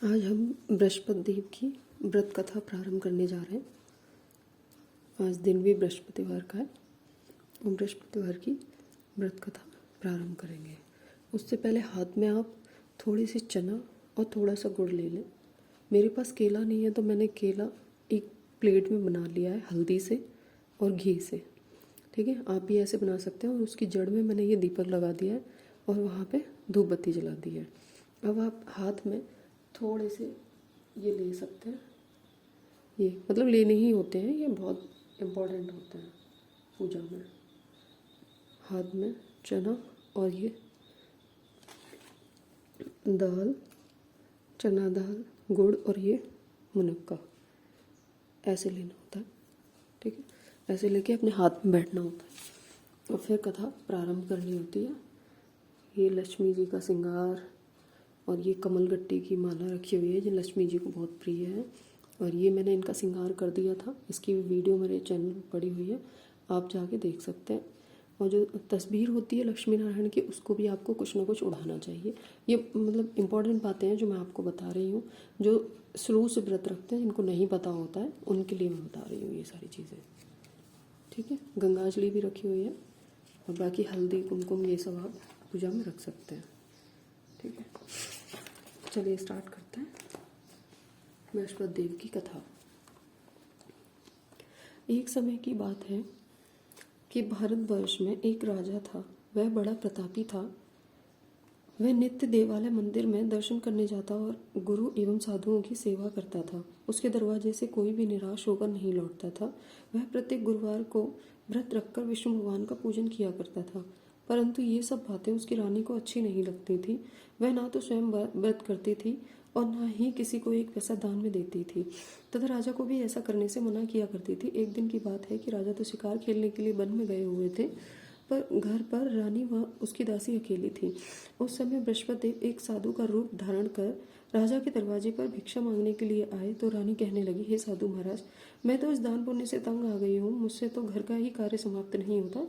आज हम बृहस्पति देव की व्रत कथा प्रारंभ करने जा रहे हैं। आज दिन भी बृहस्पतिवार का है और बृहस्पतिवार की व्रत कथा प्रारंभ करेंगे। उससे पहले हाथ में आप थोड़ी सी चना और थोड़ा सा गुड़ ले लें। मेरे पास केला नहीं है तो मैंने केला एक प्लेट में बना लिया है हल्दी से और घी से। ठीक है, आप भी ऐसे बना सकते हैं। और उसकी जड़ में मैंने ये दीपक लगा दिया है और वहाँ पे धूप बत्ती जला दी है। अब आप हाथ में थोड़े से ये ले सकते हैं। ये मतलब लेने ही होते हैं, ये बहुत इम्पोर्टेंट होते हैं पूजा में। हाथ में चना और ये दाल, चना दाल, गुड़ और ये मुनक्का ऐसे लेना होता है। ठीक है, ऐसे लेके अपने हाथ में बैठना होता है और फिर कथा प्रारंभ करनी होती है। ये लक्ष्मी जी का श्रृंगार और ये कमल गट्टी की माला रखी हुई है जो लक्ष्मी जी को बहुत प्रिय है। और ये मैंने इनका श्रृंगार कर दिया था, इसकी वीडियो मेरे चैनल पर पड़ी हुई है, आप जाके देख सकते हैं। और जो तस्वीर होती है लक्ष्मी नारायण की, उसको भी आपको कुछ ना कुछ उड़ाना चाहिए। ये मतलब इम्पॉर्टेंट बातें हैं जो मैं आपको बता रही हूँ। जो शुरू से व्रत रखते हैं, जिनको नहीं पता होता है, उनके लिए मैं बता रही हूँ ये सारी चीज़ें। ठीक है, गंगाजली भी रखी हुई है और बाकी हल्दी, कुमकुम, ये सब आप पूजा में रख सकते हैं। ठीक है, चलिए स्टार्ट करते हैं बृहस्पति देव की कथा। एक समय की बात है कि भारतवर्ष में एक राजा था। वह बड़ा प्रतापी था। वह नित्य देवालय मंदिर में दर्शन करने जाता और गुरु एवं साधुओं की सेवा करता था। उसके दरवाजे से कोई भी निराश होकर नहीं लौटता था। वह प्रत्येक गुरुवार को व्रत रखकर विष्णु भगवान का पूजन किया करता था। परंतु ये सब बातें उसकी रानी को अच्छी नहीं लगती थी। वह ना तो स्वयं व्रत करती थी और ना ही किसी को एक पैसा दान में देती थी तथा राजा को भी ऐसा करने से मना किया करती थी। एक दिन की बात है कि राजा तो शिकार खेलने के लिए वन में गए हुए थे, पर घर पर रानी व उसकी दासी अकेली थी। उस समय बृहस्पति देव एक साधु का रूप धारण कर राजा के दरवाजे पर भिक्षा मांगने के लिए आए तो रानी कहने लगी, हे साधु महाराज, मैं तो इस दान पुण्य से तंग आ गई हूँ। मुझसे तो घर का ही कार्य समाप्त नहीं होता।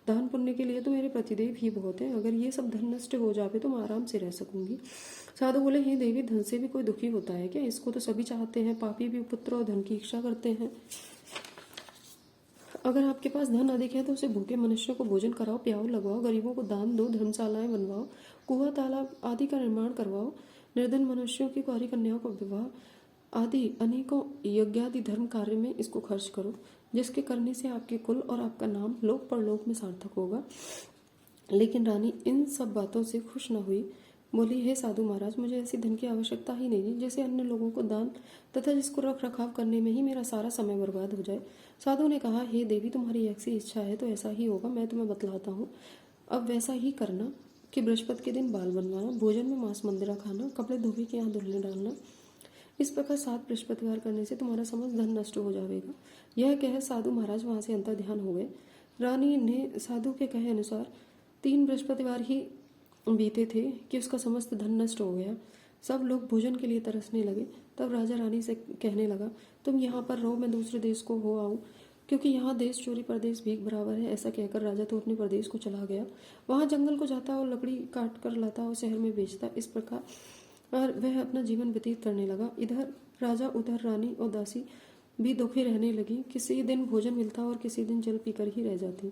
दान पुण्य के लिए तो मेरे पतिदेव ही बहुत हैं। अगर ये सब धन नष्ट हो जावे तो मैं आराम से रह सकूंगी। साधु बोले, हे देवी, धन से भी कोई दुखी होता है क्या? इसको तो सभी चाहते हैं। पापी भी पुत्र और धन की इच्छा करते हैं। अगर आपके पास धन अधिक है तो उसे भूखे मनुष्यों को भोजन कराओ, प्याऊ लगवाओ, गरीबों को दान दो, धर्मशालाएं बनवाओ, कुआं तालाब आदि का निर्माण करवाओ, निर्धन मनुष्यों की कुंवारी कन्याओं का विवाह आदि अनेकों यज्ञादि धर्म कार्य में इसको खर्च करो, जिसके करने से आपके कुल और आपका नाम लोक परलोक में सार्थक होगा। लेकिन रानी इन सब बातों से खुश न हुई। बोली, हे साधु महाराज, मुझे ऐसी धन की आवश्यकता ही नहीं जैसे अन्य लोगों को दान तथा जिसको रख रखाव करने में ही मेरा सारा समय बर्बाद हो जाए। साधु ने कहा, हे देवी, तुम्हारी ऐसी इच्छा है तो ऐसा ही होगा। मैं तुम्हें बतलाता हूँ। अब वैसा ही करना कि बृहस्पति के दिन बाल बनवाना, भोजन में मांस मंदिरा खाना, कपड़े धोबी के यहाँ धुलने डालना। इस प्रकार 7 बृहस्पतिवार करने से तुम्हारा समस्त धन नष्ट हो जाएगा। यह कह साधु महाराज वहां से अंतर ध्यान हो गए। रानी ने साधु के कहे अनुसार 3 बृहस्पतिवार ही बीते थे कि उसका समस्त धन नष्ट हो गया। सब लोग भोजन के लिए तरसने लगे। तब राजा रानी से कहने लगा, तुम यहाँ पर रहो, मैं दूसरे देश को हो आऊँ, क्योंकि यहाँ देश चोरी परदेश भीख बराबर है। ऐसा कहकर राजा तो अपने प्रदेश को चला गया। वहाँ जंगल को जाता और लकड़ी काट कर लाता और शहर में बेचता। इस प्रकार और वह अपना जीवन व्यतीत करने लगा। इधर राजा, उधर रानी और दासी भी दुखी रहने लगी। किसी दिन भोजन मिलता और किसी दिन जल पीकर ही रह जाती।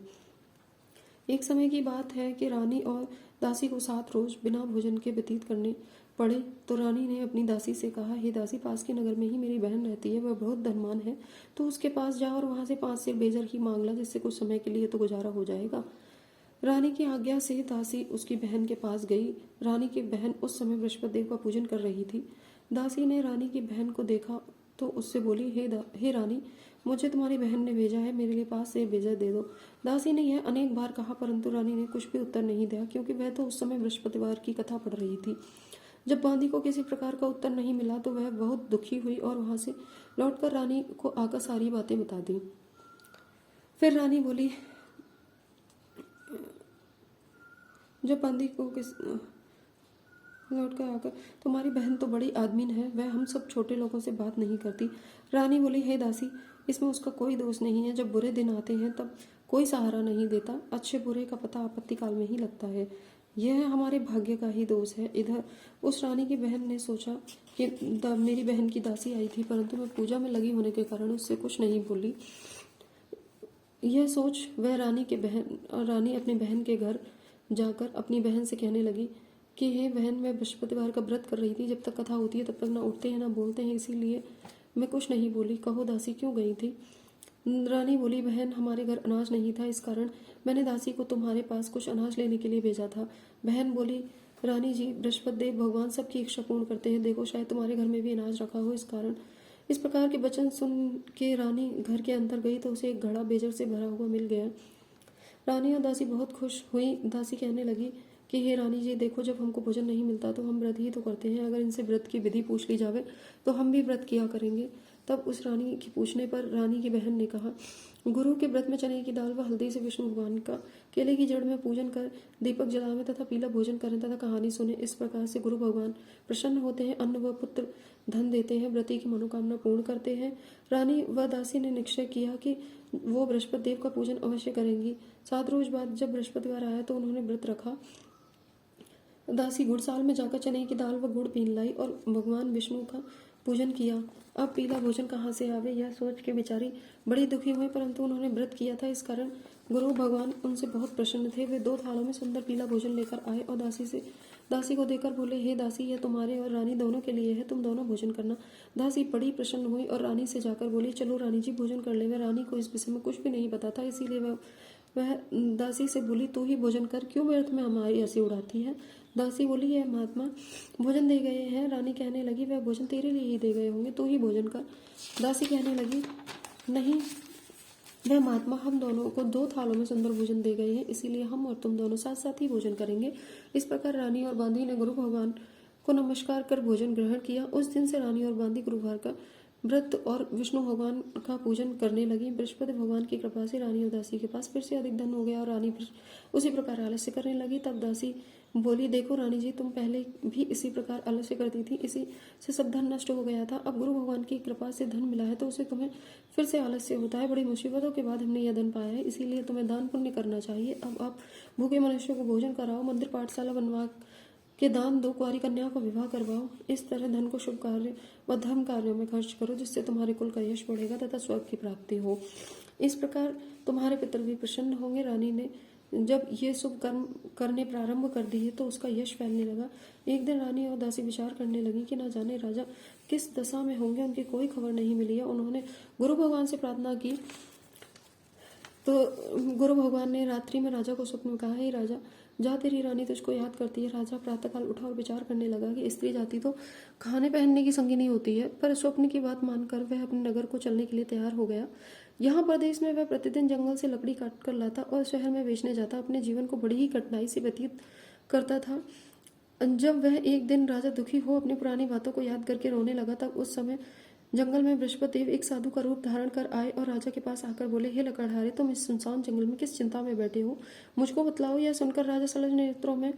एक समय की बात है कि रानी और दासी को 7 रोज बिना भोजन के व्यतीत करने पड़े। तो रानी ने अपनी दासी से कहा, हे दासी, पास के नगर में ही मेरी बहन रहती है, वह बहुत धनवान है। तो उसके पास जा और वहां से 5 सेर बेजर ही मांग ला, जिससे कुछ समय के लिए तो गुजारा हो जाएगा। रानी की आज्ञा से दासी उसकी बहन के पास गई। रानी की बहन उस समय बृहस्पति देव का पूजन कर रही थी। दासी ने रानी की बहन को देखा तो उससे बोली, हे रानी, मुझे तुम्हारी बहन ने भेजा है, मेरे लिए 5 सेर बेजर दे दो। दासी ने यह अनेक बार कहा, परंतु रानी ने कुछ भी उत्तर नहीं दिया, क्योंकि वह तो उस समय बृहस्पतिवार की कथा पढ़ रही थी। जब बांदी को किसी प्रकार का उत्तर नहीं मिला तो वह बहुत दुखी हुई और वहां से लौटकर रानी को आकर सारी बातें बता दी। फिर रानी बोली, जब बांदी को लौट कर आकर, तुम्हारी बहन तो बड़ी आदमीन है, वह हम सब छोटे लोगों से बात नहीं करती। रानी बोली, हे दासी, इसमें उसका कोई दोष नहीं है। जब बुरे दिन आते हैं तब कोई सहारा नहीं देता। अच्छे बुरे का पता आपत्ति काल में ही लगता है। यह हमारे भाग्य का ही दोष है। इधर उस रानी की बहन ने सोचा कि मेरी बहन की दासी आई थी, परंतु मैं पूजा में लगी होने के कारण उससे कुछ नहीं बोली। यह सोच वह रानी अपनी बहन के घर जाकर अपनी बहन से कहने लगी कि हे बहन, मैं बृहस्पतिवार का व्रत कर रही थी। जब तक कथा होती है तब तक ना उठते हैं ना बोलते हैं, इसीलिए मैं कुछ नहीं बोली। कहो दासी क्यों गई थी? रानी बोली, बहन, हमारे घर अनाज नहीं था, इस कारण मैंने दासी को तुम्हारे पास कुछ अनाज लेने के लिए भेजा था। बहन बोली, रानी जी, बृहस्पति देव भगवान सबकी इच्छा पूर्ण करते हैं। देखो, शायद तुम्हारे घर में भी अनाज रखा हो, इस कारण। इस प्रकार के वचन सुन के रानी घर के अंदर गई तो उसे एक घड़ा बेजर से भरा हुआ मिल गया। रानी और दासी बहुत खुश हुई। दासी कहने लगी कि हे रानी जी, देखो, जब हमको भोजन नहीं मिलता तो हम व्रत ही तो करते हैं। अगर इनसे व्रत की विधि पूछ ली जावे तो हम भी व्रत किया करेंगे। तब उस रानी के पूछने पर रानी की बहन ने कहा, गुरु के व्रत में चने की दाल व हल्दी से विष्णु भगवान का केले की जड़ में पूजन कर दीपक जलावें तथा पीला भोजन करें तथा कहानी सुने। इस प्रकार से गुरु भगवान प्रसन्न होते हैं, अन्न व पुत्र धन देते हैं, व्रती की मनोकामना पूर्ण करते हैं। रानी व दासी ने निश्चय किया कि वो बृहस्पति देव का पूजन अवश्य करेंगी। 7 रोज बाद जब बृहस्पतिवार आया तो उन्होंने व्रत रखा। दासी गुड़साल में जाकर चने की दाल व गुड़ पीन लाई और भगवान विष्णु का पूजन किया। अब पीला भोजन कहाँ से आवे, यह सोच के बेचारी बड़ी दुखी हुई, परंतु उन्होंने व्रत किया था, इस कारण गुरु भगवान उनसे बहुत प्रसन्न थे। वे 2 थालों में सुंदर पीला भोजन लेकर आए और दासी को देकर बोले, हे दासी, यह तुम्हारे और रानी दोनों के लिए है, तुम दोनों भोजन करना। दासी बड़ी प्रसन्न हुई और रानी से जाकर बोली, चलो रानी जी, भोजन कर ले। वह रानी को इस विषय में कुछ भी नहीं पता था, इसीलिए वह दासी से बोली, तू ही भोजन कर, क्यों व्यर्थ में हमारी हंसी उड़ाती है। दासी बोली, यह महात्मा भोजन दे गए हैं। रानी कहने लगी, वह भोजन तेरे लिए ही दे गए होंगे, तू ही भोजन कर। दासी कहने लगी, नहीं, वह महात्मा हम दोनों को 2 थालों में सुंदर भोजन दे गए हैं, इसीलिए हम और तुम दोनों साथ साथ ही भोजन करेंगे। इस प्रकार रानी और बांदी ने गुरु भगवान को नमस्कार कर भोजन ग्रहण किया। उस दिन से रानी और बांदी गुरुवार का व्रत और विष्णु भगवान का पूजन करने लगी। बृहस्पति भगवान की कृपा से रानी और दासी के पास फिर से अधिक धन हो गया और रानी फिर उसी प्रकार आलस्य करने लगी। तब दासी बोली, देखो रानी जी, तुम पहले भी इसी प्रकार आलस्य करती थी, इसी से सब धन नष्ट हो गया था। अब गुरु भगवान की कृपा से धन मिला है तो उसे तुम्हें फिर से आलस्य होता है। बड़ी मुसीबतों के बाद हमने यह धन पाया है, इसीलिए तुम्हें दान पुण्य करना चाहिए। अब आप भूखे मनुष्यों को भोजन कराओ, मंदिर पाठशाला बनवा के दान दो, कुंवारी कन्याओं का विवाह करवाओ। इस तरह धन को शुभ कार्य व धर्म कार्यों में खर्च करो, जिससे तुम्हारे कुल का यश बढ़ेगा तथा स्वर्ग की प्राप्ति हो। इस प्रकार तुम्हारे पितर भी प्रसन्न होंगे। रानी ने जब ये शुभ कर्म करने प्रारंभ कर दिए तो उसका यश फैलने लगा। एक दिन रानी और दासी विचार करने लगी कि ना जाने राजा किस दशा में होंगे, उनकी कोई खबर नहीं मिली है। उन्होंने गुरु भगवान से प्रार्थना की तो गुरु भगवान ने रात्रि में राजा को स्वप्न में कहा, हे राजा, जा, तेरी रानी तुझको याद करती है। राजा प्रातःकाल उठा और विचार करने लगा कि स्त्री जाति तो खाने पहनने की संगी नहीं होती है, पर स्वप्न की बात मानकर वह अपने नगर को चलने के लिए तैयार हो गया। यहाँ प्रदेश में वह प्रतिदिन जंगल से लकड़ी काट कर लाता और शहर में बेचने जाता। अपने जीवन को बड़ी ही कठिनाई से व्यतीत करता था। जब वह एक दिन राजा दुखी हो अपनी पुरानी बातों को याद करके रोने लगा, तब उस समय जंगल में बृहस्पति देव एक साधु का रूप धारण कर आए और राजा के पास आकर बोले, हे लकड़हारे, तुम इस सुनसान जंगल में किस चिंता में बैठे हो, मुझको बतलाओ। यह सुनकर राजा सलज नेत्रों में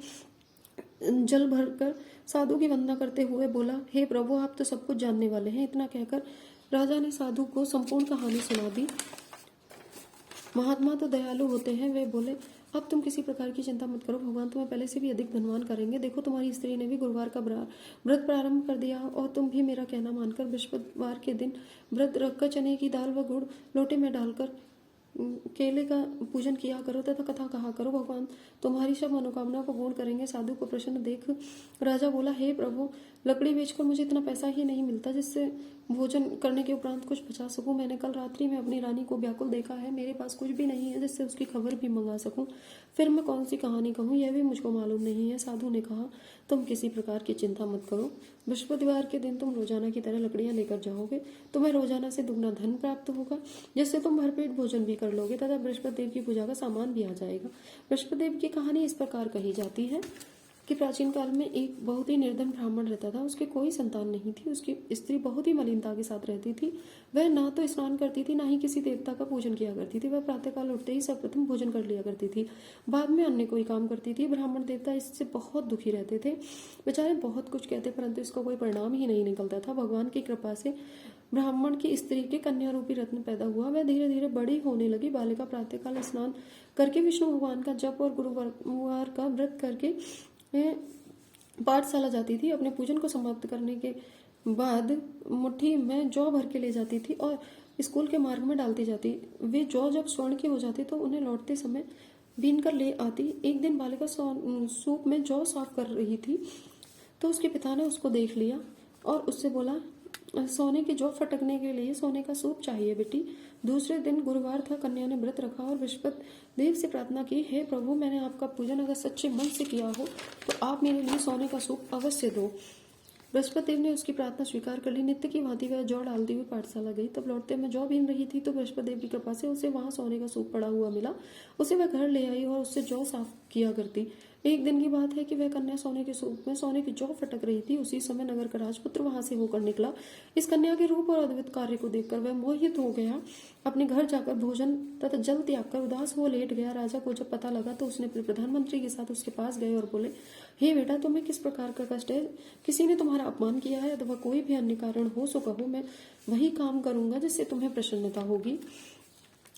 जल भरकर साधु की वंदना करते हुए बोला, हे प्रभु, आप तो सब कुछ जानने वाले हैं। इतना कहकर राजा ने साधु को संपूर्ण कहानी सुना दी। महात्मा तो दयालु होते हैं। वे बोले, अब तुम किसी प्रकार की चिंता मत करो, भगवान तुम्हें पहले से भी अधिक धनवान करेंगे। देखो, तुम्हारी स्त्री ने भी गुरुवार का व्रत प्रारंभ कर दिया और तुम भी मेरा कहना मानकर बृहस्पतिवार के दिन व्रत रखकर चने की दाल व गुड़ लोटे में डालकर केले का पूजन किया करो तथा कथा कहा करो। भगवान तुम्हारी सब मनोकामनाओं को पूर्ण करेंगे। साधु को प्रसन्न देख राजा बोला, हे प्रभु, लकड़ी बेचकर मुझे इतना पैसा ही नहीं मिलता जिससे भोजन करने के उपरांत कुछ बचा सकूं। मैंने कल रात्रि में अपनी रानी को व्याकुल देखा है, मेरे पास कुछ भी नहीं है जिससे उसकी खबर भी मंगा सकूं। फिर मैं कौन सी कहानी कहूँ, यह भी मुझको मालूम नहीं है। साधु ने कहा, तुम किसी प्रकार की चिंता मत करो। बृहस्पतिवार के दिन तुम रोजाना की तरह लकड़ियां लेकर जाओगे, तुम्हें रोजाना से दुगना धन प्राप्त होगा, जिससे तुम भरपेट भोजन भी कर लोगे तथा बृहस्पति देव की पूजा का सामान भी आ जाएगा। बृहस्पति देव की कहानी इस प्रकार कही जाती है। कि प्राचीन काल में एक बहुत ही निर्धन ब्राह्मण रहता था। उसके कोई संतान नहीं थी। उसकी स्त्री बहुत ही मलिनता के साथ रहती थी। वह ना तो स्नान करती थी, ना ही किसी देवता का पूजन किया करती थी। वह प्रातःकाल उठते ही सर्वप्रथम भोजन कर लिया करती थी, बाद में अन्य कोई काम करती थी। ब्राह्मण देवता इससे बहुत दुखी रहते थे। बेचारे बहुत कुछ कहते, परंतु इसका कोई परिणाम ही नहीं निकलता था। भगवान की कृपा से ब्राह्मण की स्त्री के कन्या रूपी रत्न पैदा हुआ। वह धीरे धीरे बड़ी होने लगी। बालिका प्रातःकाल स्नान करके विष्णु भगवान का जप और गुरुवार का व्रत करके पाठशाला जाती थी। अपने पूजन को समाप्त करने के बाद मुट्ठी में जौ भर के ले जाती थी और स्कूल के मार्ग में डालती जाती। वे जौ जब स्वर्ण के हो जाते तो उन्हें लौटते समय बीन कर ले आती। एक दिन बालिका सूप में जौ साफ कर रही थी तो उसके पिता ने उसको देख लिया और उससे बोला, सोने की जौ फटकने के लिए सोने का सूप चाहिए बेटी। दूसरे दिन गुरुवार था। कन्या ने व्रत रखा और बृहस्पति देव से प्रार्थना की, हे प्रभु, मैंने आपका पूजन अगर सच्चे मन से किया हो तो आप मेरे लिए सोने का सूप अवश्य दो। बृहस्पति देव ने उसकी प्रार्थना स्वीकार कर ली। नित्य की भांति वह जौ डालती हुई पाठशाला गई। तब लौटते में जौ बीन रही थी तो बृहस्पति देव की कृपा से उसे वहां सोने का सूप पड़ा हुआ मिला। उसे वह घर ले आई और उससे जौ साफ किया करती। एक दिन की बात है कि वह कन्या सोने के सूप में सोने की जौ फटक रही थी। उसी समय नगर का राजपुत्र वहां से होकर निकला। इस कन्या के रूप और अद्भुत कार्य को देखकर वह मोहित हो गया। अपने घर जाकर भोजन तथा जल त्याग कर उदास हो लेट गया। राजा को जब पता लगा तो उसने अपने प्रधानमंत्री के साथ उसके पास गए और बोले, हे बेटा, तुम्हें किस प्रकार का कष्ट है? किसी ने तुम्हारा अपमान किया है अथवा कोई भी अन्य कारण हो सो कहो, मैं वही काम करूंगा जिससे तुम्हें प्रसन्नता होगी।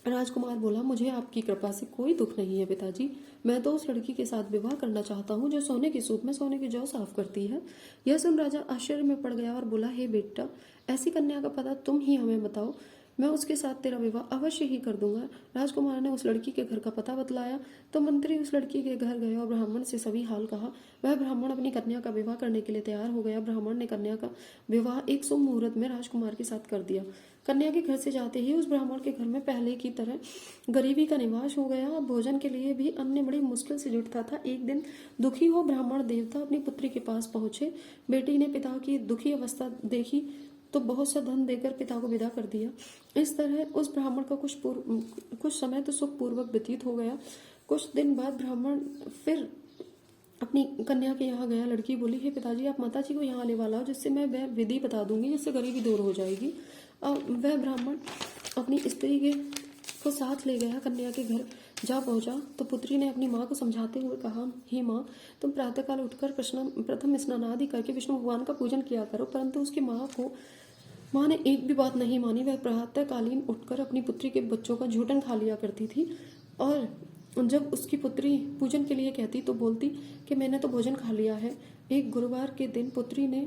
राजकुमार बोला, मुझे आपकी कृपा से कोई दुख नहीं है पिताजी। मैं तो उस लड़की के साथ विवाह करना चाहता हूँ जो सोने की सूप में सोने की जौ साफ करती है। यह सुन राजा आश्चर्य में पड़ गया और बोला, हे बेटा, ऐसी कन्या का पता तुम ही हमें बताओ, मैं उसके साथ तेरा विवाह अवश्य ही कर दूंगा। राजकुमार ने उस लड़की के घर का पता बतलाया तो मंत्री उस लड़की के घर गए और ब्राह्मण से सभी हाल कहा। वह ब्राह्मण अपनी कन्या का विवाह करने के लिए तैयार हो गया। ब्राह्मण ने कन्या का विवाह एक शुभ मुहूर्त में राजकुमार के साथ कर दिया। कन्या के घर से जाते ही उस ब्राह्मण के घर में पहले की तरह गरीबी का निवास हो गया। अब भोजन के लिए भी अन्न बड़ी मुश्किल से जुटता था। एक दिन दुखी हो ब्राह्मण देवता अपनी पुत्री के पास पहुंचे। बेटी ने पिता की दुखी अवस्था देखी तो बहुत सा धन देकर पिता को विदा कर दिया। इस तरह उस ब्राह्मण का कुछ समय तो सुखपूर्वक व्यतीत हो गया। कुछ दिन बाद ब्राह्मण फिर अपनी कन्या के यहाँ गया। लड़की बोली, हे पिताजी, आप माता जी को यहाँ ले वाला हो जिससे मैं वह विधि बता दूंगी जिससे गरीबी दूर हो जाएगी। वह ब्राह्मण अपनी स्त्री के को साथ ले गया। कन्या के घर जा पहुंचा तो पुत्री ने अपनी माँ को समझाते हुए कहा, हे माँ, तुम प्रातःकाल उठकर प्रथम स्नान आदि करके विष्णु भगवान का पूजन किया करो। परंतु उसकी माँ ने एक भी बात नहीं मानी। वह प्रातःकालीन उठकर अपनी पुत्री के बच्चों का झूठन खा लिया करती थी और जब उसकी पुत्री पूजन के लिए कहती तो बोलती कि मैंने तो भोजन खा लिया है। एक गुरुवार के दिन पुत्री ने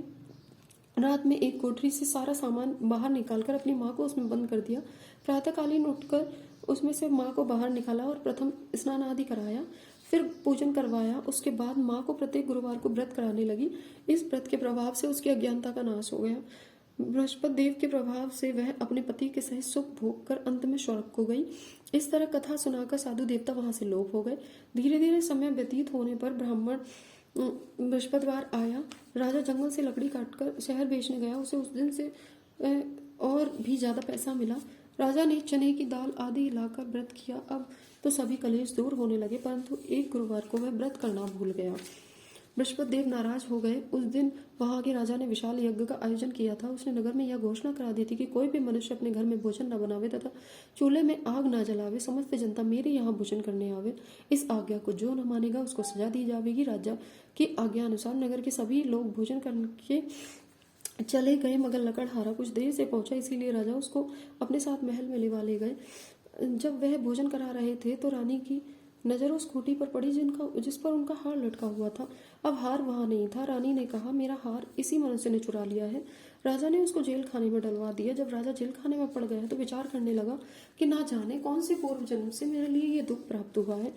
रात में एक कोठरी से सारा सामान बाहर निकालकर अपनी माँ को उसमें बंद कर दिया। प्रातःकालीन उठकर उसमें से माँ को बाहर निकाला और प्रथम स्नान आदि कराया, फिर पूजन करवाया। उसके बाद माँ को प्रत्येक गुरुवार को व्रत कराने लगी। इस व्रत के प्रभाव से उसकी अज्ञानता का नाश हो गया। बृहस्पति देव के प्रभाव से वह अपने पति के सहित सुख भोग कर अंत में स्वर्ग को गई। इस तरह कथा सुनाकर साधु देवता वहां से लोप हो गए। धीरे धीरे समय व्यतीत होने पर ब्राह्मण बृहस्पतिवार आया। राजा जंगल से लकड़ी काटकर शहर बेचने गया। उसे उस दिन से और भी ज्यादा पैसा मिला। राजा ने चने की दाल आदि लाकर व्रत किया। अब तो सभी कलेश दूर होने लगे, परंतु एक गुरुवार को वह व्रत करना भूल गया। बृहस्पति देव नाराज हो गए। उस दिन वहां के राजा ने विशाल यज्ञ का आयोजन किया था। उसने नगर में यह घोषणा करा दी थी कि कोई भी मनुष्य अपने घर में भोजन न बनावे तथा चूल्हे में आग न जलावे। समस्त जनता मेरे यहाँ भोजन करने आवे। इस आज्ञा को जो न मानेगा उसको सजा दी जाएगी। राजा की आज्ञा अनुसार नगर के सभी लोग भोजन करके चले गए, मगर लकड़हारा कुछ देर से पहुंचा, इसीलिए राजा उसको अपने साथ महल में लेवा ले गए। जब वह भोजन करा रहे थे तो रानी की नजर उस खूंटी पर पड़ी जिस पर उनका हार लटका हुआ था। अब हार वहां नहीं था। रानी ने कहा, मेरा हार इसी मनुष्य ने चुरा लिया है। राजा ने उसको जेल खाने में डलवा दिया। जब राजा जेल खाने में पड़ गया तो विचार करने लगा कि ना जाने कौन से पूर्व जन्म से मेरे लिए ये दुख प्राप्त हुआ है।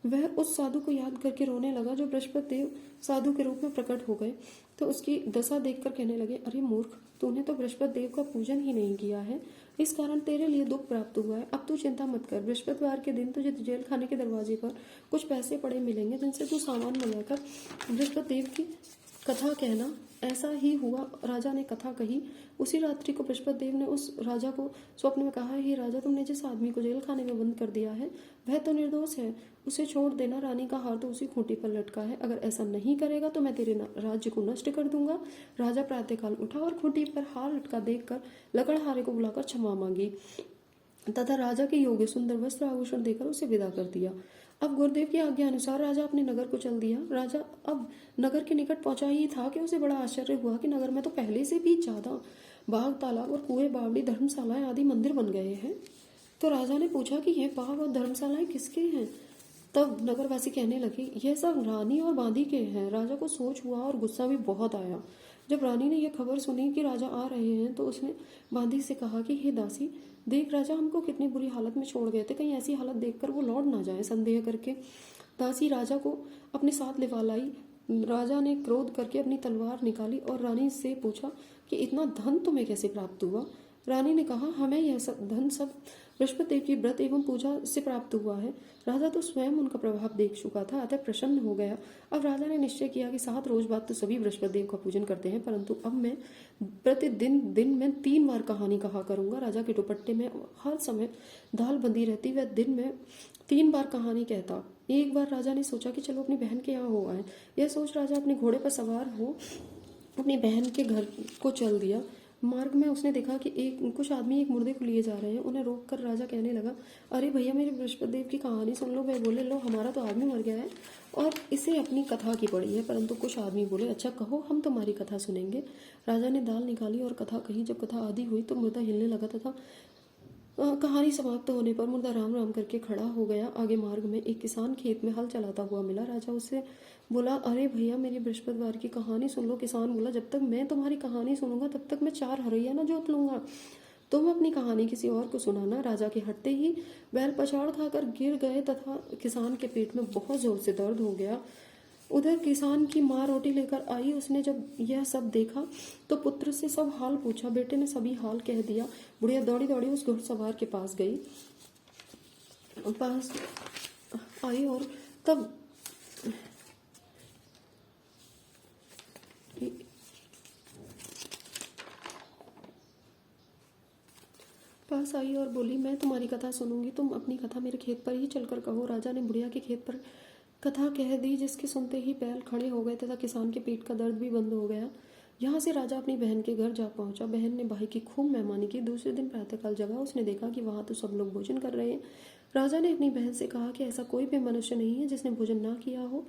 वह उस साधु को याद करके रोने लगा जो बृहस्पति देव साधु के रूप में प्रकट हो गए। तो उसकी दशा देखकर कहने लगे, अरे मूर्ख, तूने तो बृहस्पति देव का पूजन ही नहीं किया है, इस कारण तेरे लिए दुख प्राप्त हुआ है। अब तू चिंता मत कर। बृहस्पतिवार के दिन तुझे जेल खाने के दरवाजे पर कुछ पैसे पड़े मिलेंगे जिनसे तू सामान मंगाकर बृहस्पति देव की कथा कहना। ऐसा ही हुआ। राजा ने कथा कही। उसी रात्रि को बृहस्पति देव ने उस राजा को स्वप्न में कहा, हे राजा, तुमने जिस आदमी को जेल खाने में बंद कर दिया है वह तो निर्दोष है, उसे छोड़ देना। रानी का हार तो उसी खूंटी पर लटका है, अगर ऐसा नहीं करेगा तो मैं तेरे राज्य को नष्ट कर दूंगा। राजा प्रातःकाल उठा और खूंटी पर हार लटका देखकर लकड़हारे को बुलाकर क्षमा मांगी तथा राजा के योग्य सुंदर वस्त्र आभूषण देकर उसे विदा कर दिया। अब गुरुदेव की आज्ञा अनुसार राजा अपने नगर को चल दिया। राजा अब नगर के निकट पहुंचा ही था कि उसे बड़ा आश्चर्य हुआ कि नगर में तो पहले से भी ज्यादा बाग, तालाब और कुएं, बावड़ी, धर्मशालाएं आदि मंदिर बन गए हैं। तो राजा ने पूछा कि यह बाग और धर्मशालाएं किसके हैं? तब नगरवासी कहने लगे, यह सब रानी और बांदी के हैं। राजा को सोच हुआ और गुस्सा भी बहुत आया। जब रानी ने यह खबर सुनी कि राजा आ रहे हैं तो उसने बांदी से कहा कि हे दासी, देख राजा हमको कितनी बुरी हालत में छोड़ गए थे, कहीं ऐसी हालत देखकर वो लौट ना जाए। संदेह करके दासी राजा को अपने साथ लिवा लाई। राजा ने क्रोध करके अपनी तलवार निकाली और रानी से पूछा कि इतना धन तुम्हें कैसे प्राप्त हुआ? रानी ने कहा, हमें यह सब धन सब बृहस्पति देव की व्रत एवं पूजा से प्राप्त हुआ है। राजा तो स्वयं उनका प्रभाव देख चुका था, अतः प्रसन्न हो गया। अब राजा ने निश्चय किया कि 7 रोज बाद तो सभी बृहस्पति देव का पूजन करते हैं, परंतु अब मैं प्रतिदिन दिन में 3 बार कहानी कहा करूंगा। राजा के दुपट्टे में हर समय दाल बंधी रहती, वह दिन में 3 बार कहानी कहता। एक बार राजा ने सोचा कि चलो अपनी बहन के यहाँ हो आए। यह सोच राजा अपने घोड़े पर सवार हो अपनी बहन के घर को चल दिया। मार्ग में उसने देखा कि कुछ आदमी एक मुर्दे को लिए जा रहे हैं। उन्हें रोककर राजा कहने लगा, अरे भैया, मेरे बृहस्पति देव की कहानी सुन लो। वे बोले, लो, हमारा तो आदमी मर गया है और इसे अपनी कथा की पड़ी है। परंतु कुछ आदमी बोले, अच्छा कहो, हम तुम्हारी कथा सुनेंगे। राजा ने दाल निकाली और कथा कही। जब कथा आधी हुई तो मुर्दा हिलने लगा तथा कहानी समाप्त होने पर मुर्दा राम राम करके खड़ा हो गया। आगे मार्ग में एक किसान खेत में हल चलाता हुआ मिला। राजा उससे बोला, अरे भैया, मेरी बृहस्पतिवार की कहानी सुन लो। किसान बोला, जब तक मैं तुम्हारी कहानी सुनूंगा तब तक मैं 4 हरैया ना जोत लूंगा। तुम अपनी कहानी किसी और को सुनाना। राजा के हटते ही बैल पछाड़ खाकर गिर गए तथा किसान के पेट में बहुत जोर से दर्द हो गया। उधर किसान की माँ रोटी लेकर आई। उसने जब यह सब देखा तो पुत्र से सब हाल पूछा। बेटे ने सभी हाल कह दिया। बुढ़िया दौड़ी दौड़ी उस घुड़सवार के पास आई और तब पास आई और बोली, मैं तुम्हारी कथा सुनूंगी, तुम अपनी कथा मेरे खेत पर ही चलकर कहो। राजा ने बुढ़िया के खेत पर कथा कह दी, जिसके सुनते ही बैल खड़े हो गए तथा किसान के पेट का दर्द भी बंद हो गया। यहाँ से राजा अपनी बहन के घर जा पहुंचा। बहन ने भाई की खूब मेहमानी की। दूसरे दिन प्रातःकाल जगा, उसने देखा कि वहां तो सब लोग भोजन कर रहे हैं। राजा ने अपनी बहन से कहा कि ऐसा कोई भी मनुष्य नहीं है जिसने भोजन ना किया हो,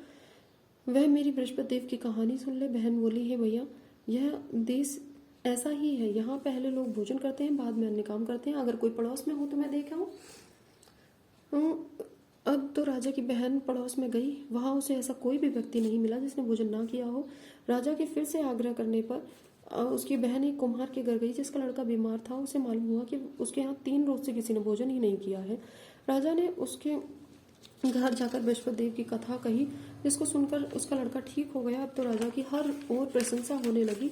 वह मेरी बृहस्पति देव की कहानी सुन ले। बहन बोली, हे भैया, यह देश ऐसा ही है, यहाँ पहले लोग भोजन करते हैं, बाद में अन्य काम करते हैं। अगर कोई पड़ोस में हो तो मैं देखा हूँ। अब तो राजा की बहन पड़ोस में गई, वहां उसे ऐसा कोई भी व्यक्ति नहीं मिला जिसने भोजन ना किया हो। राजा के फिर से आग्रह करने पर उसकी बहन एक कुम्हार के घर गई जिसका लड़का बीमार था। उसे मालूम हुआ कि उसके यहाँ 3 रोज से किसी ने भोजन ही नहीं किया है। राजा ने उसके घर जाकर बृहस्पति देव की कथा कही, जिसको सुनकर उसका लड़का ठीक हो गया। अब तो राजा की हर ओर प्रशंसा होने लगी।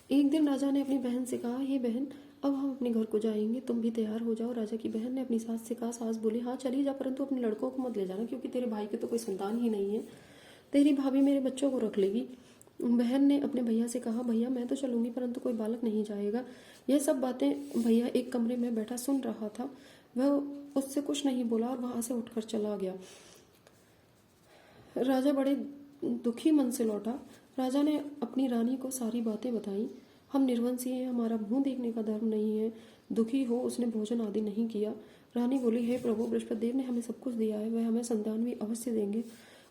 एक दिन राजा ने अपनी बहन से कहा, हे बहन, अब हम अपने घर को जाएंगे, तुम भी तैयार हो जाओ। राजा की बहन ने अपनी सास से कहा। सास बोली, हाँ चली जा, परंतु अपने लड़कों को मत ले जाना, क्योंकि तेरे भाई के तो कोई संतान ही नहीं है, तेरी भाभी मेरे बच्चों को रख लेगी। बहन ने अपने भैया से कहा, भैया मैं तो चलूंगी, परंतु कोई बालक नहीं जाएगा। यह सब बातें भैया एक कमरे में बैठा सुन रहा था। वह उससे कुछ नहीं बोला और वहां से उठकर चला गया। राजा बड़े दुखी मन से लौटा। राजा ने अपनी रानी को सारी बातें बताई। हम निर्वंशी हैं, हमारा मुंह देखने का धर्म नहीं है। दुखी हो उसने भोजन आदि नहीं किया। रानी बोली, हे प्रभु, बृहस्पति देव ने हमें सब कुछ दिया है, वह हमें संतान भी अवश्य देंगे।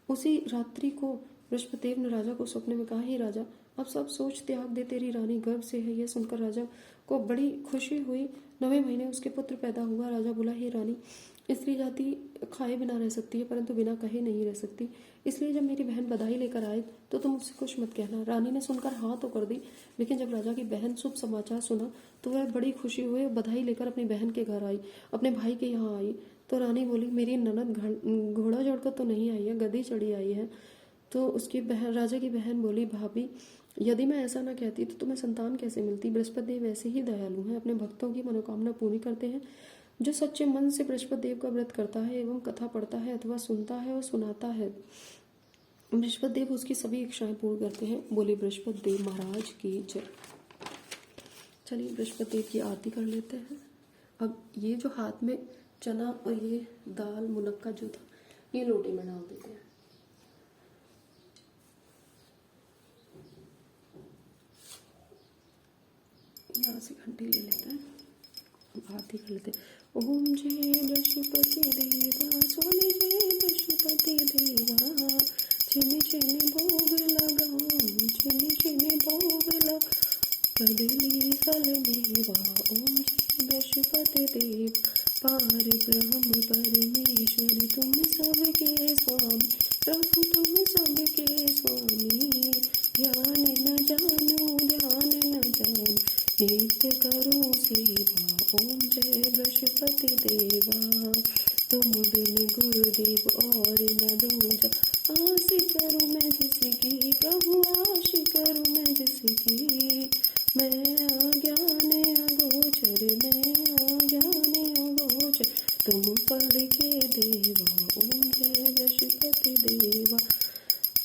उसी रात्रि को बृहस्पति देव ने राजा को सपने में कहा, हे राजा, अब सब सोच त्याग दे, तेरी रानी गर्भ से है। यह सुनकर राजा को बड़ी खुशी हुई। 9वें महीने उसके पुत्र पैदा हुआ। राजा बोला, हे रानी, स्त्री जाति खाए बिना रह सकती है, परंतु बिना कहे नहीं रह सकती। इसलिए जब मेरी बहन बधाई लेकर आए तो तुम उससे कुछ मत कहना। रानी ने सुनकर हाँ तो कर दी, लेकिन जब राजा की बहन शुभ समाचार सुना तो वह बड़ी खुशी हुई, बधाई लेकर अपनी बहन के घर आई, अपने भाई के यहाँ आई। तो रानी बोली, मेरी ननद घोड़ा चढ़कर तो नहीं आई है, गधी चढ़ी आई है। तो उसकी बहन, राजा की बहन बोली, भाभी, यदि मैं ऐसा ना कहती तो तुम्हें संतान कैसे मिलती? बृहस्पति देव ऐसे ही दयालु हैं, अपने भक्तों की मनोकामना पूरी करते हैं। जो सच्चे मन से बृहस्पति देव का व्रत करता है एवं कथा पढ़ता है अथवा सुनता है और सुनाता है, बृहस्पति देव उसकी सभी इच्छाएं पूर्ण करते हैं। बोले बृहस्पति देव महाराज की जय। चलिए बृहस्पति देव की आरती कर लेते हैं। अब ये जो हाथ में चना और ये दाल मुनक्का जो था ये लोटे में डाल देते हैं। यहाँ से घंटी ले लेते हैं, आरती कर लेते हैं। ओम जय बृहस्पति देवा स्वामी जय बृहस्पति देवा, छिन छिन भोग लगाओ, छिन छिन भोग लगा कदली फल मेवा। ओम जय बृहस्पति देव पार ब्रह्म परमेश्वर तुम सबके स्वामी, प्रभु तुम सबके स्वामी। ध्यान न जानो ध्यान न जानो नित्य करो सेवा। ओम जय बृहस्पति देवा तुम बिन गुरुदेव और न दूजा, आस करूँ मैं जिसकी प्रभु आश करूँ मैं जिसकी। मैं अज्ञान अगोचर मैं अज्ञान अगोचर तुम फल के देवा। ओम जय बृहस्पति देवा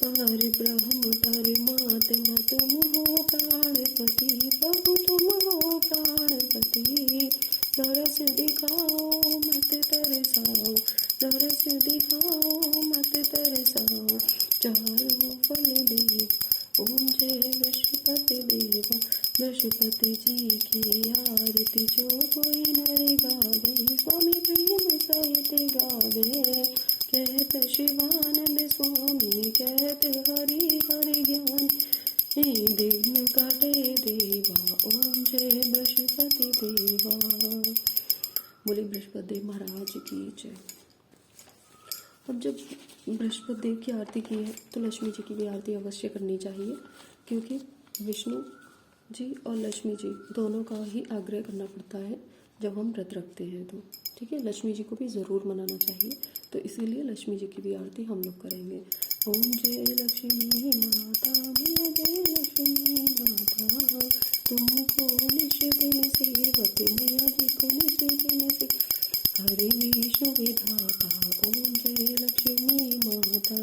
पार ब्रह्म परमात्मा तुम हो प्राणपति, प्रभु तुम हो प्राणपति। दरस दिखाओ मत तरसाओ, दरस दिखाओ मत तरसाओ, चारों फल देव। ओम जय बृहस्पति देवा बृहस्पति जी की आरती जो कोई नर गावे, स्वामी प्रेम सहित गावे। कहत शिवानंद स्वामी कहत हरि हरि ज्ञान, हे विघ्न काटे देवा। ओम जय बृहस्पति देवा। बोले बृहस्पति देव महाराज की जय। अब जब बृहस्पति देव की आरती की है तो लक्ष्मी जी की भी आरती अवश्य करनी चाहिए, क्योंकि विष्णु जी और लक्ष्मी जी दोनों का ही आग्रह करना पड़ता है जब हम व्रत रखते हैं तो। ठीक है, लक्ष्मी जी को भी ज़रूर मनाना चाहिए, तो इसीलिए लक्ष्मी जी की भी आरती हम लोग करेंगे। ओम जय लक्ष्मी माता मैया जय लक्ष्मी माता, तुमको निश दिन सेवक मैया जी को निश दिन से हरे विष्णु विधाता। ओम जय लक्ष्मी माता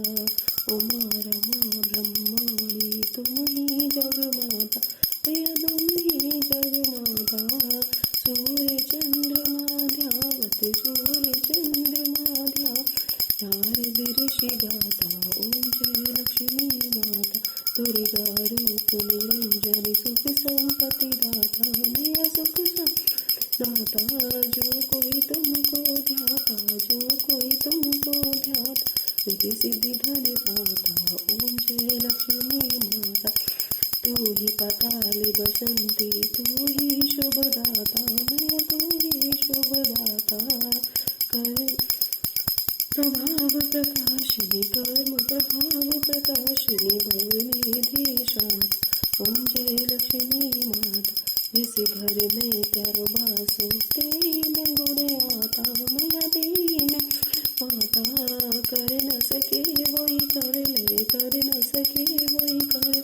उमा रमा ब्रह्माणी तुम ही जग माता, मैया तुम ही जग माता। सूर्य चंद्रमा ध्यावत सूर्य चंद्रमा ध्यान ऋषि गाता। ओम जय लक्ष्मी माता दुर्गा रूप निरंजन सुख संपत्ति दाता, मैया सुख दाता। जो कोई तुमको ध्याता जो कोई तुमको ध्याता, रिद्धि सिद्धि धन पाता। ओम जय लक्ष्मी माता तू ही पाताल बसंती तू ही शुभ दाता, मैं तू ही शुभ दाता। कर प्रभाव प्रकाशिनी कर्म प्रभाव प्रकाशिनी भवनिधि। ओम जय लक्ष्मी माता जिस घर में प्यारो बासो तेरी में गुण आता, मैया तेरी में आता। कर न सके वही कर ले कर न सके वही कर,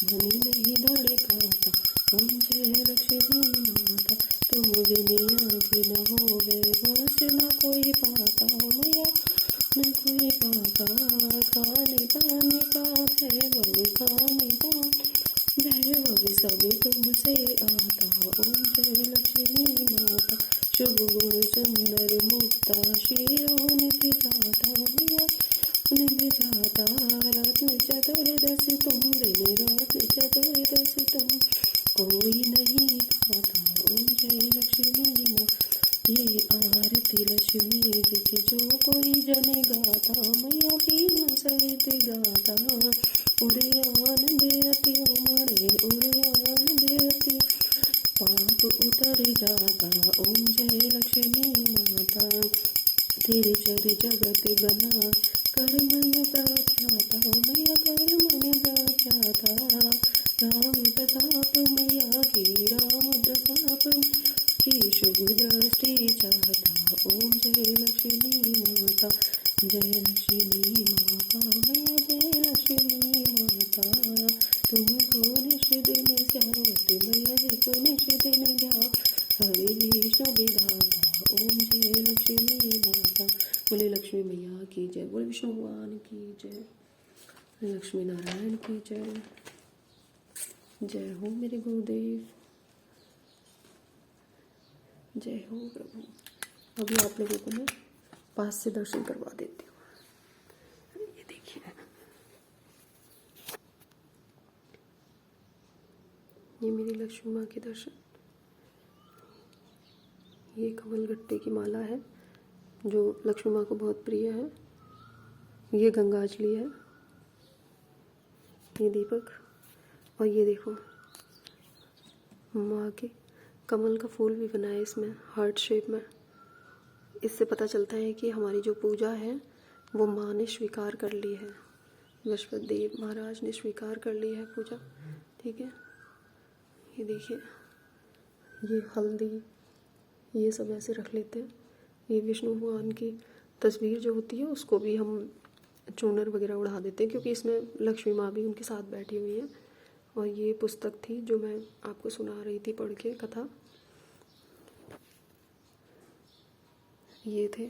मनी नहीं दौड़े खाता। ओम जय लक्ष्मी माता तुम बिनिया की न हो गए वश न कोई पाता, मैया न कोई पाता। खाने पानी का है वही खाने पान वही सब तुमसे आता। ओम जय लक्ष्मी माता शुभ गुण सुंदर मुक्ता शिरोनिधि जाता, मैया निधि जाता। रत्न चतुर्दशी तुम दिन रत्न चतुर्दशी तुम कोई नहीं पाता। ओम जय लक्ष्मी माँ ये आरती लक्ष्मी जी की जो कोई जन गाता, मैया तीन सहित गाता। उरे आनंद अति उमड़े उरे आनंद अति पाप उतर जाता। ओम जय लक्ष्मी माता तेरे चर जगत बना कर मन प्रख्याता, मैया कर मन प्रख्याता। राम प्रताप मैया की राम प्रताप की शुभ दृष्टि चाहता। ओम जय लक्ष्मी माता जय लक्ष्मी माता मैया जय लक्ष्मी माता। तुमको निश दिन स्यावत मैया जी को निश दिन ध्या हरे विष्णु विधाता। ओम जय लक्ष्मी माता। बोले लक्ष्मी मैया की जय, बोले विष्णु भगवान की जय। लक्ष्मी नारायण की जय। जय हो मेरे गुरुदेव, जय हो प्रभु। अभी आप लोगों को मैं पास से दर्शन करवा देती हूँ। ये देखिए, ये मेरी लक्ष्मी माँ के दर्शन। ये कमलगट्टे की माला है जो लक्ष्मी माँ को बहुत प्रिय है। ये गंगाजली है, ये दीपक, और ये देखो माँ के कमल का फूल भी बना है इसमें हार्ट शेप में। इससे पता चलता है कि हमारी जो पूजा है वो माँ ने स्वीकार कर ली है, बृहस्पति देव महाराज ने स्वीकार कर ली है पूजा। ठीक है, ये देखिए, ये हल्दी ये सब ऐसे रख लेते हैं। ये विष्णु भगवान की तस्वीर जो होती है उसको भी हम चूनर वगैरह उड़ा देते हैं, क्योंकि इसमें लक्ष्मी माँ भी उनके साथ बैठी हुई है। और ये पुस्तक थी जो मैं आपको सुना रही थी पढ़ के कथा। ये थे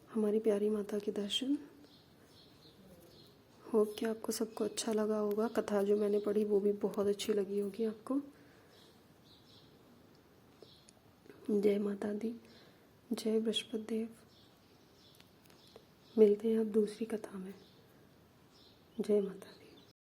हमारी प्यारी माता के दर्शन। होप कि आपको सबको अच्छा लगा होगा। कथा जो मैंने पढ़ी वो भी बहुत अच्छी लगी होगी आपको। जय माता दी, जय बृहस्पति देव। मिलते हैं अब दूसरी कथा में। जय माता दी।